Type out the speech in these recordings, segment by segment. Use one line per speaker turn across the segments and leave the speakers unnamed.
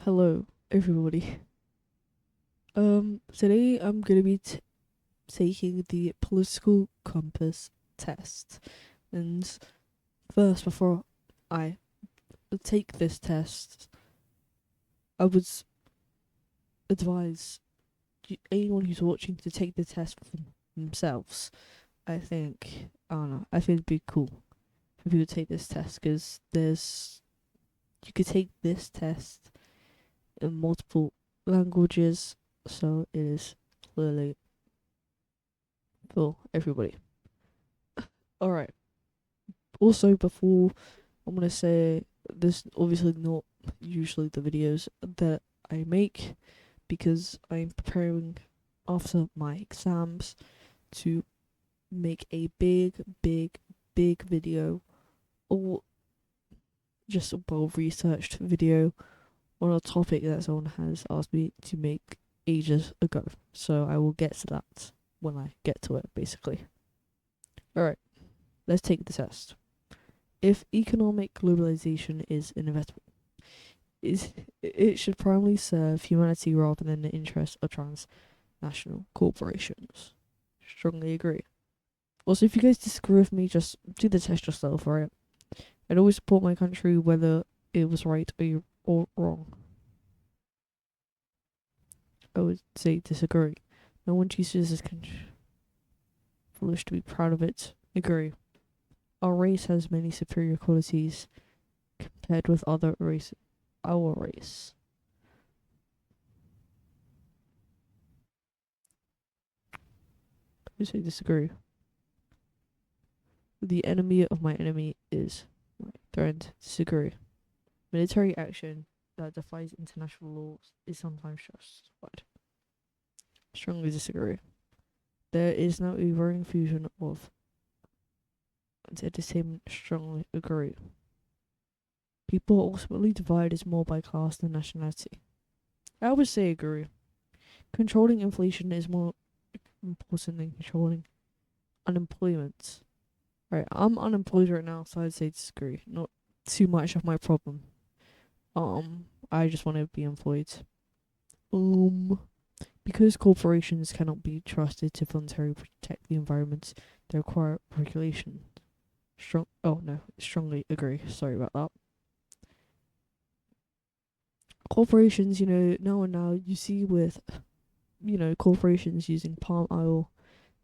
Hello, everybody. Today I'm gonna be taking the political compass test. And first, before I take this test, I would advise anyone who's watching to take the test for themselves. I don't know, I think it'd be cool if you could take this test because you could take this test in multiple languages, so it is clearly for everybody. Alright. Also, before I'm gonna say this, obviously not usually the videos that I make because I'm preparing after my exams to make a big video or just a well researched video on a topic that someone has asked me to make ages ago. So I will get to that when I get to it, basically. Alright, let's take the test. If economic globalization is inevitable, it should primarily serve humanity rather than the interests of transnational corporations. Strongly agree. Also, if you guys disagree with me, just do the test yourself, right? I'd always support my country whether it was right or wrong. I would say disagree. No one chooses this country. Foolish to be proud of it. Agree. Our race has many superior qualities compared with other races. Our race. I would say disagree. The enemy of my enemy is my friend. Disagree. Military action that defies international laws is sometimes justified. Strongly disagree. There is now a growing fusion of entertainment. Strongly agree. People ultimately divided more by class than nationality. I would say agree. Controlling inflation is more important than controlling unemployment. Right, I'm unemployed right now, so I'd say disagree. Not too much of my problem. I just want to be employed. Um, because corporations cannot be trusted to voluntarily protect the environment, they require regulation. Strongly agree. Sorry about that. Corporations, now and now you see with, corporations using palm oil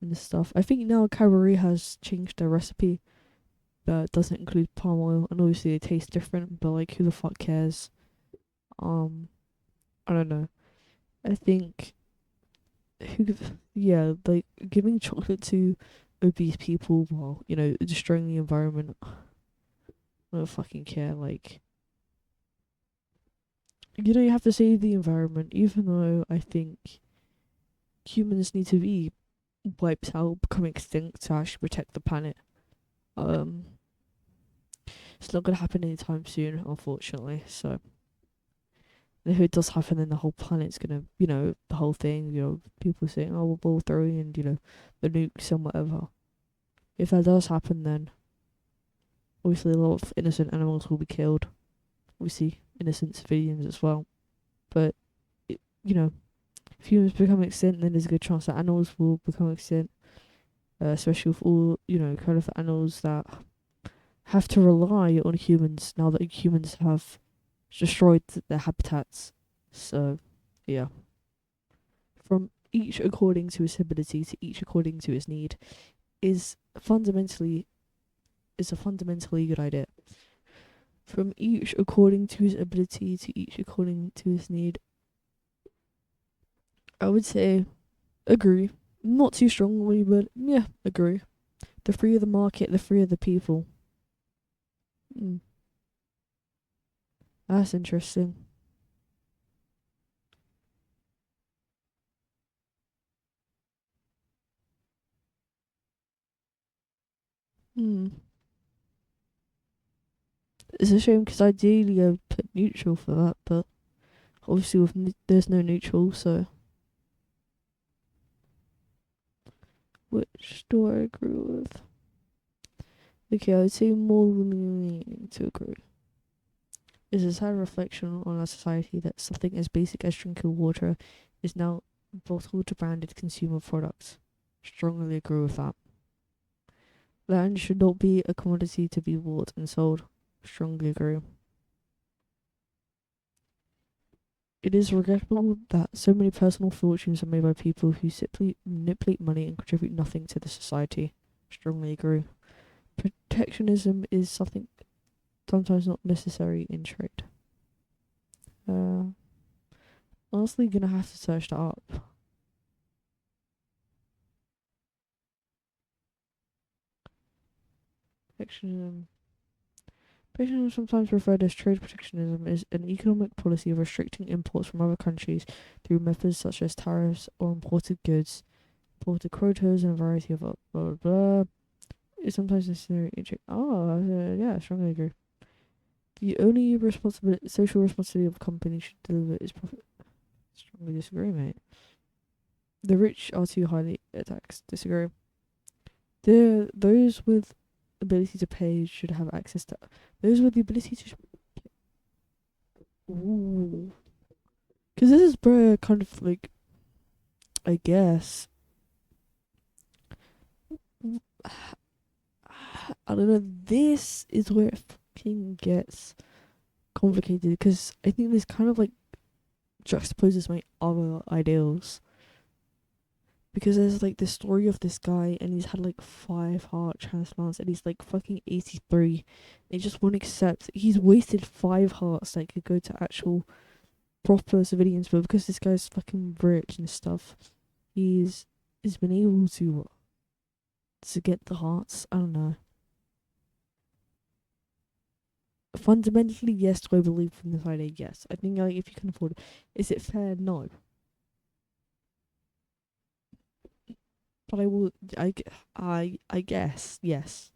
and stuff. I think now Cadbury has changed their recipe, but it doesn't include palm oil, and obviously they taste different. But like, who the fuck cares? Um, I don't know. I think yeah, like giving chocolate to obese people while destroying the environment. I don't fucking care. Like, you have to save the environment, even though I think humans need to be wiped out, become extinct to actually protect the planet. Um, it's not gonna happen anytime soon, unfortunately. So if it does happen, then the whole planet's gonna, the whole thing, people saying, oh, we're all throwing in, the nukes and whatever. If that does happen, then obviously a lot of innocent animals will be killed. Obviously, innocent civilians as well. But, you know, if humans become extinct, then there's a good chance that animals will become extinct. Especially with all, kind of animals that have to rely on humans now that humans have destroyed their habitats. So, yeah. From each according to his ability to each according to his need is a fundamentally good idea. From each according to his ability to each according to his need, I would say agree. Not too strongly, but yeah, agree. The freer the market, the freer the people. Mm, that's interesting. Hmm. It's a shame because ideally I would put neutral for that, but obviously there's no neutral, so which do I agree with? Okay, I would say more leaning to agree. It's a sad reflection on our society that something as basic as drinking water is now bottled branded consumer products. Strongly agree with that. Land should not be a commodity to be bought and sold. Strongly agree. It is regrettable that so many personal fortunes are made by people who simply manipulate money and contribute nothing to the society. Strongly agree. Protectionism is something sometimes not necessary in trade. Uh, Honestly, gonna have to search that up. Protectionism. Protectionism, sometimes referred as trade protectionism, is an economic policy of restricting imports from other countries through methods such as tariffs or imported goods, imported quotas, and a variety of blah blah blah. It's sometimes necessary in trade. Oh, yeah, I strongly agree. The only social responsibility of a company should deliver is profit. Strongly disagree, mate. The rich are too highly taxed. Disagree. Those with ability to pay should have access to. Those with the ability to. Ooh. Because this is very kind of like, I guess. I don't know. This is where it fucking gets complicated because I think this kind of like juxtaposes my other ideals. Because there's like the story of this guy and he's had like 5 heart transplants and he's like fucking 83. They just won't accept he's wasted 5 hearts that could go to actual proper civilians, but because this guy's fucking rich and stuff, he's been able to get the hearts. I don't know. Fundamentally, yes. Do I believe in this idea? Yes. I think like if you can afford it, is it fair? No. But I will. I guess yes.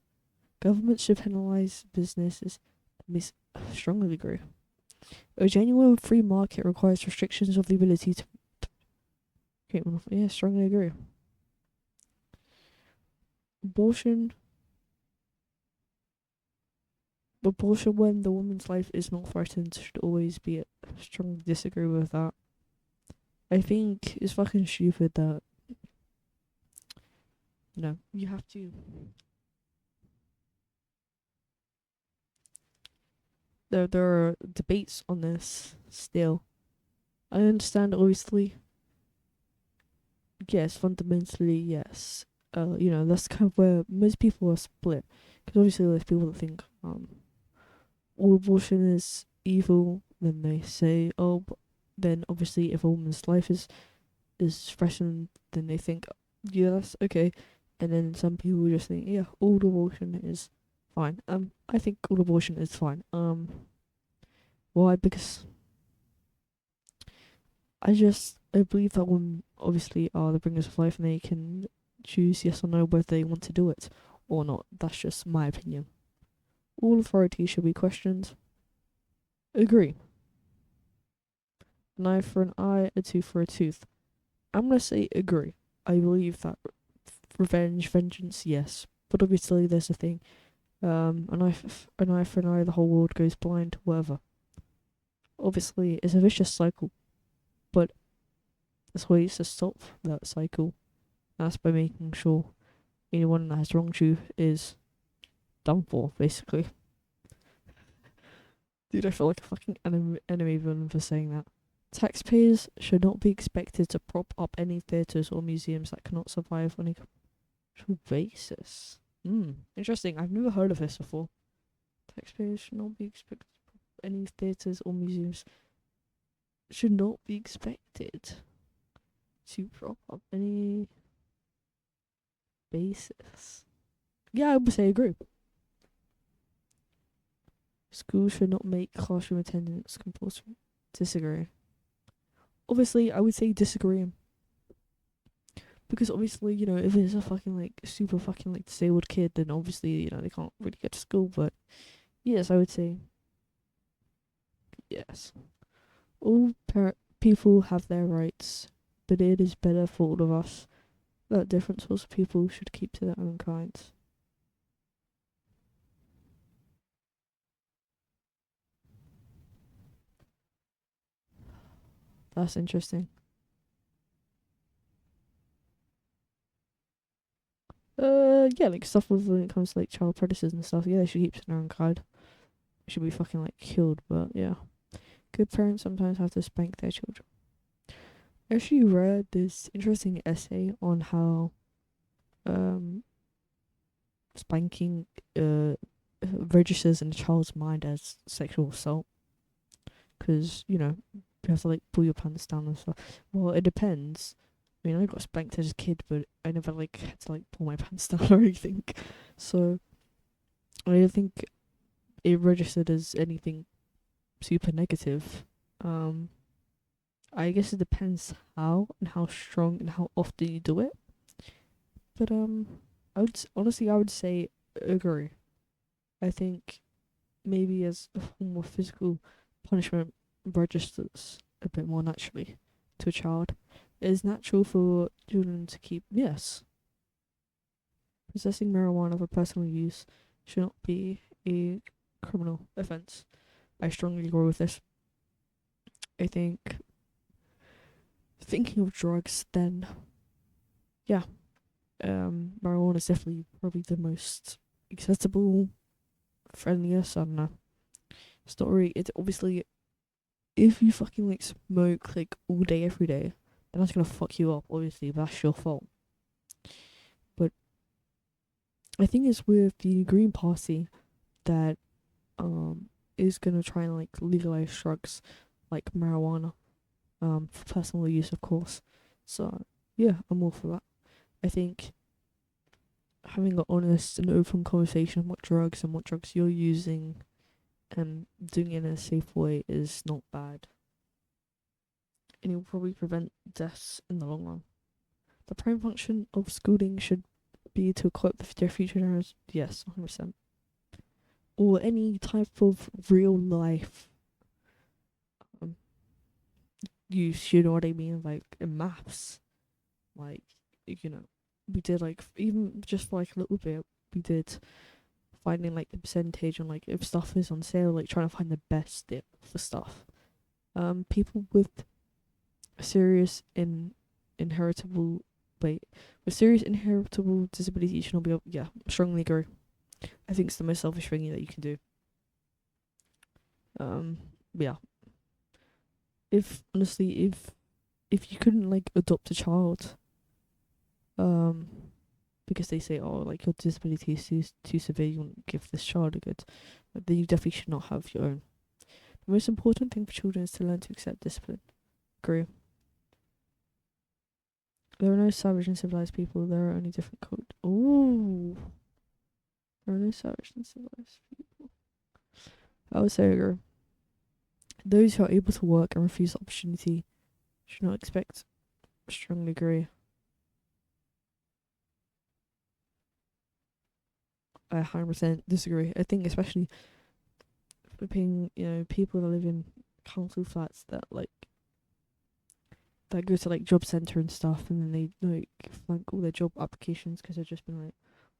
Government should penalize businesses. Strongly agree. A genuine free market requires restrictions of the ability to create monopoly. Yeah, strongly agree. Abortion. Abortion when the woman's life is not threatened should always be. Strongly disagree with that. I think it's fucking stupid that you have to. There are debates on this still. I understand, obviously. Yes, fundamentally, yes. That's kind of where most people are split. Because obviously, there's people that think all abortion is evil. Then they say, oh, but then obviously, if a woman's life is threatened, then they think, yeah, that's okay. And then some people just think, yeah, all abortion is fine. I think all abortion is fine. Why? Because I believe that women obviously are the bringers of life and they can choose yes or no whether they want to do it or not. That's just my opinion. All authority should be questioned. Agree. An eye for an eye, a tooth for a tooth. I'm gonna say agree. I believe that revenge, vengeance, yes. But obviously there's a thing. An eye for an eye, the whole world goes blind, whatever. Obviously it's a vicious cycle, but there's ways to stop that cycle. That's by making sure anyone that has wronged you is done for, basically. Dude, I feel like a fucking enemy villain for saying that. Taxpayers should not be expected to prop up any theatres or museums that cannot survive on a commercial basis. Interesting. I've never heard of this before. Taxpayers should not be expected to prop up any theatres or museums. Should not be expected to prop up any basis. Yeah, I would say agree. Schools should not make classroom attendance compulsory. Disagree. Obviously, I would say disagree. Because obviously, if it's a fucking like super fucking like disabled kid, then obviously, they can't really get to school. But yes, I would say yes. All people have their rights, but it is better for all of us that different sorts of people should keep to their own kinds. That's interesting. Yeah, like stuff with when it comes to like child predators and stuff. Yeah, they should keep to their own kind. Should be fucking like killed, but yeah. Good parents sometimes have to spank their children. I actually read this interesting essay on how um spanking registers in a child's mind as sexual assault. Because, you know, you have to like pull your pants down and stuff. Well, it depends. I mean, I got spanked as a kid, but I never like had to like pull my pants down or anything. So I don't think it registered as anything super negative. Um, I guess it depends how and how strong and how often you do it. But honestly, I would say agree. I think maybe as a form of physical punishment registers a bit more naturally to a child. It is natural for children to keep, yes. Possessing marijuana for personal use should not be a criminal offence. I strongly agree with this. I think thinking of drugs, then yeah, marijuana is definitely probably the most accessible, friendliest. I don't know. Story. It's obviously if you fucking like smoke like all day every day, then that's gonna fuck you up. Obviously, but that's your fault. But I think it's with the Green Party that is gonna try and like legalize drugs like marijuana, for personal use, of course. So yeah, I'm all for that. I think having an honest and open conversation about drugs and what drugs you're using and doing it in a safe way is not bad. And it will probably prevent deaths in the long run. The prime function of schooling should be to equip their future generations. Yes, 100%. Or any type of real life um, use, you know what I mean? Like in maths. Like, you know, we did like, even just for like a little bit, we did finding like the percentage on like if stuff is on sale, like trying to find the best deal for stuff. People with serious inheritable wait with serious inheritable disabilities should not be able. Yeah, strongly agree. I think it's the most selfish thing that you can do. Um, yeah. If honestly, if you couldn't like adopt a child, um, because they say, oh, like your disability is too severe, you won't give this child a good, then you definitely should not have your own. The most important thing for children is to learn to accept discipline. Agree. There are no savage and civilized people. There are only different cultures. Ooh, there are no savage and civilized people. I would say agree. Those who are able to work and refuse opportunity should not expect. Strongly agree. I 100% disagree. I think especially for being, you know, people that live in council flats that like that go to like job center and stuff, and then they like flank all their job applications because they've just been like,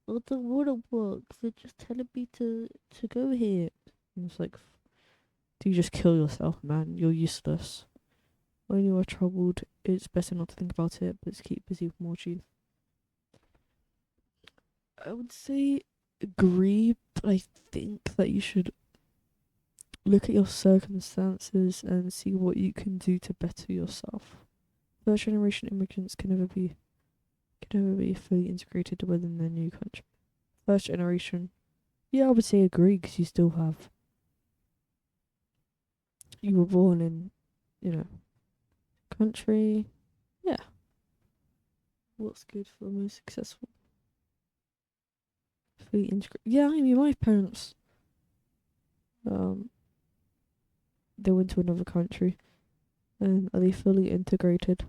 "Oh, the water works. They're just telling me to go here." And it's like, do you just kill yourself, man? You're useless. When you are troubled, it's better not to think about it, but to keep busy with more truth. I would say agree, but I think that you should look at your circumstances and see what you can do to better yourself. First generation immigrants can never be fully integrated within their new country. First generation, yeah, I would say agree because you were born in, you know, country. Yeah, what's good for the most successful? Fully integrate. Yeah, I mean, my parents, um, they went to another country, and are they fully integrated?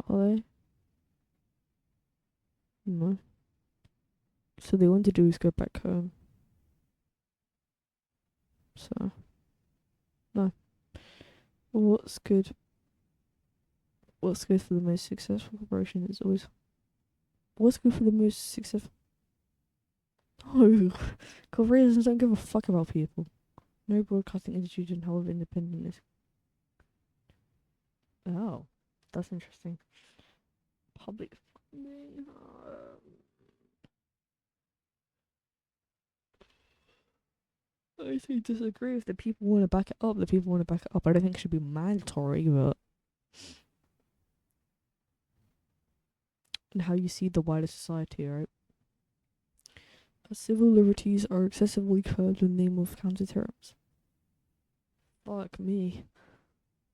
Are they? No. So they want to do is go back home. So no. What's good? What's good for the most successful corporation is always what's good for the most successful. No, Corporations don't give a fuck about people. No broadcasting institution, however independent, is. Oh, that's interesting. Public funding. I say disagree. If the people want to back it up, the people want to back it up. I don't think it should be mandatory, but and how you see the wider society, right? Civil liberties are excessively curbed in the name of counter-terrorism. Fuck me.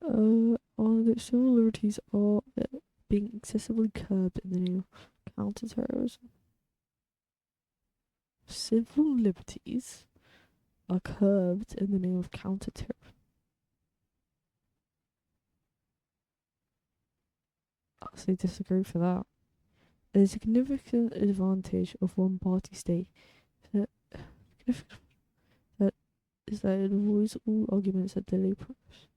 All the civil liberties are being excessively curbed in the name of counter-terrorism. Civil liberties are curbed in the name of counter-terrorism. I'll say disagree for that. A significant advantage of one-party state that is that it avoids all arguments that delay progress.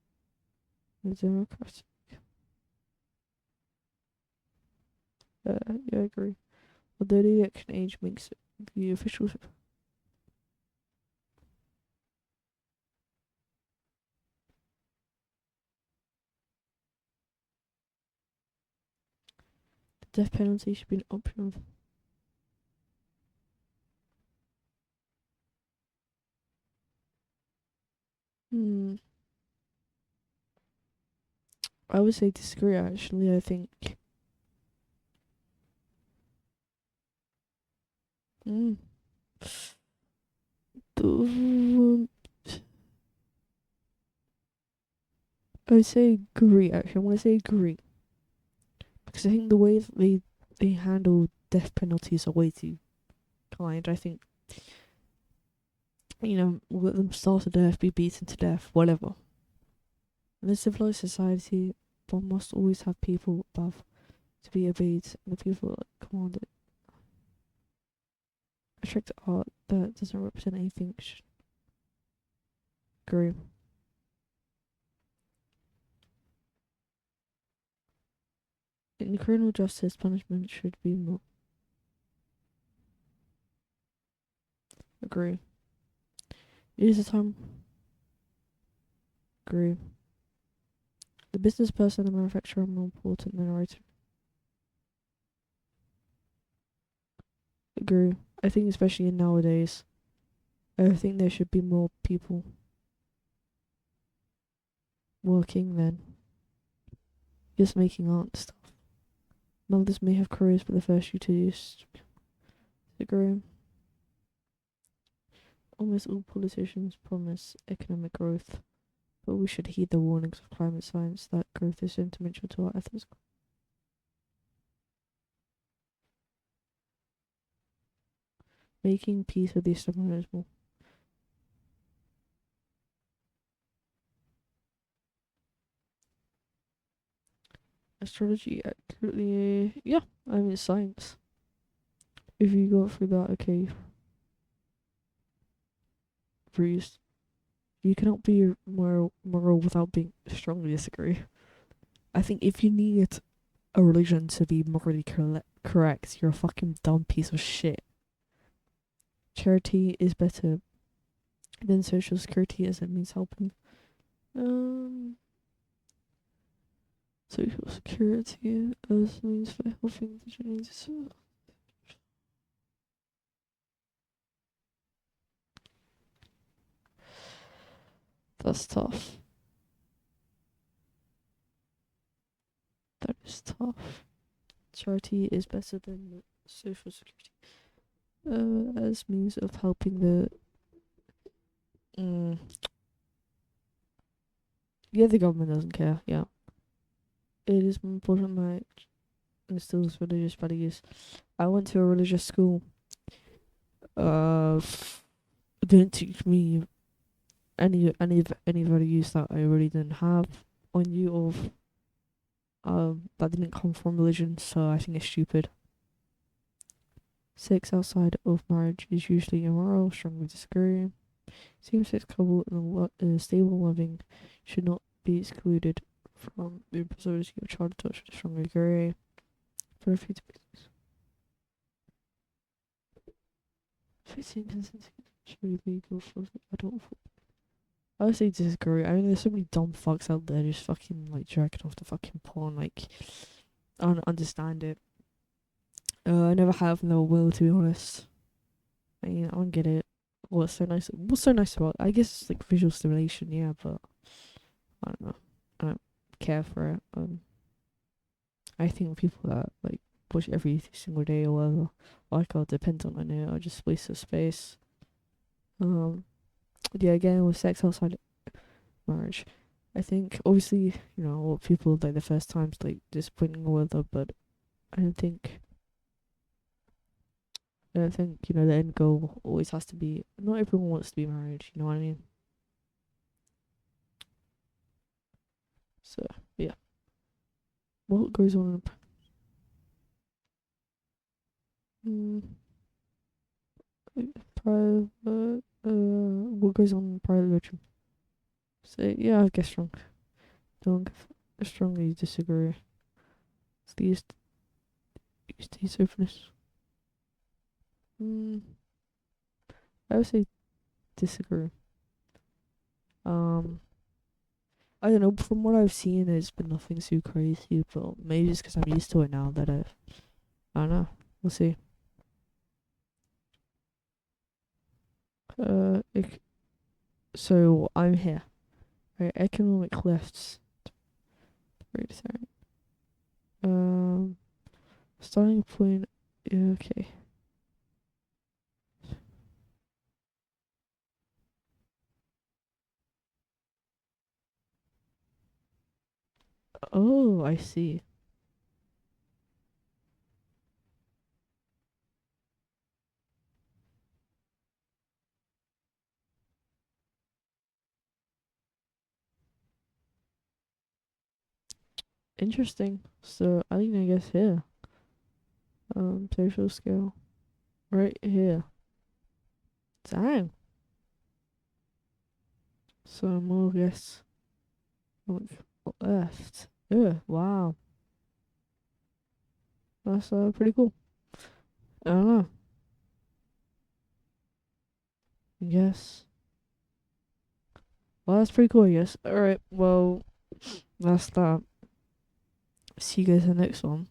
The democratic. Yeah, I agree. Although the election age makes the official. The death penalty should be an optional. I would say disagree actually. I think the I would say agree actually. I want to say agree. Because I think the way that they handle death penalties are way too kind. I think let them starve to death, be beaten to death, whatever. In a civilized society, one must always have people above to be obeyed, and the people that command it. A strict art that doesn't represent anything should agree. In criminal justice, punishment should be more. Agree. It is a time. Agree. The business person and the manufacturer are more important than a writer. Agree. I think especially in nowadays, I think there should be more people working than just making art and stuff. Others may have careers, but the first you to just agree. Almost all politicians promise economic growth, but we should heed the warnings of climate science that growth is intermittent to our ethics. Making peace with the establishment. Astrology accurately, yeah, I mean science. If you go through that, okay. Bruised. You cannot be moral without being strongly disagree. I think if you need a religion to be morally correct, you're a fucking dumb piece of shit. Charity is better than social security as it means helping. Social security as means for helping the needs. That's tough. That is tough. Charity is better than social security. As means of helping the. Yeah, the government doesn't care. Yeah, it is more important that it instills religious values. I went to a religious school. It didn't teach me any values that I really didn't have or knew of. That didn't come from religion, so I think it's stupid. Sex outside of marriage is usually immoral. Strongly disagree. Same-sex couple in a stable living should not be excluded from the possibility of child adoption. Strongly agree. For a future business. 15 consent should be legal for adult. I would say disagree. I mean, there's so many dumb fucks out there just fucking like jerking off the fucking porn. Like, I don't understand it. I never have, never will, to be honest. I mean, I don't get it. What's so nice? What's so nice about it? I guess it's like visual stimulation, yeah, but I don't know. I don't care for it. I think people that like watch every single day or whatever, like, I'll depend on it. I'll just waste of space. Yeah, again with sex outside marriage, I think obviously people like the first times like disappointing or whatever, but I don't think the end goal always has to be. Not everyone wants to be married. You know what I mean? So yeah, what goes on in private? What goes on in private bedroom? So yeah, I guess don't strongly disagree. It's these openness. I would say disagree. I don't know. From what I've seen, there's been nothing too crazy, but maybe it's because I'm used to it now that I don't know. We'll see. So I'm here. Right, economic lefts. Wait a second. Starting point. Yeah, okay. Oh, I see. Interesting. So I think I guess here. Social scale. Right here. Dang. So more or less like left. Yeah, wow. That's pretty cool. I don't know. I guess. Well, that's pretty cool, I guess. Alright, well, that's that. See you guys in the next one.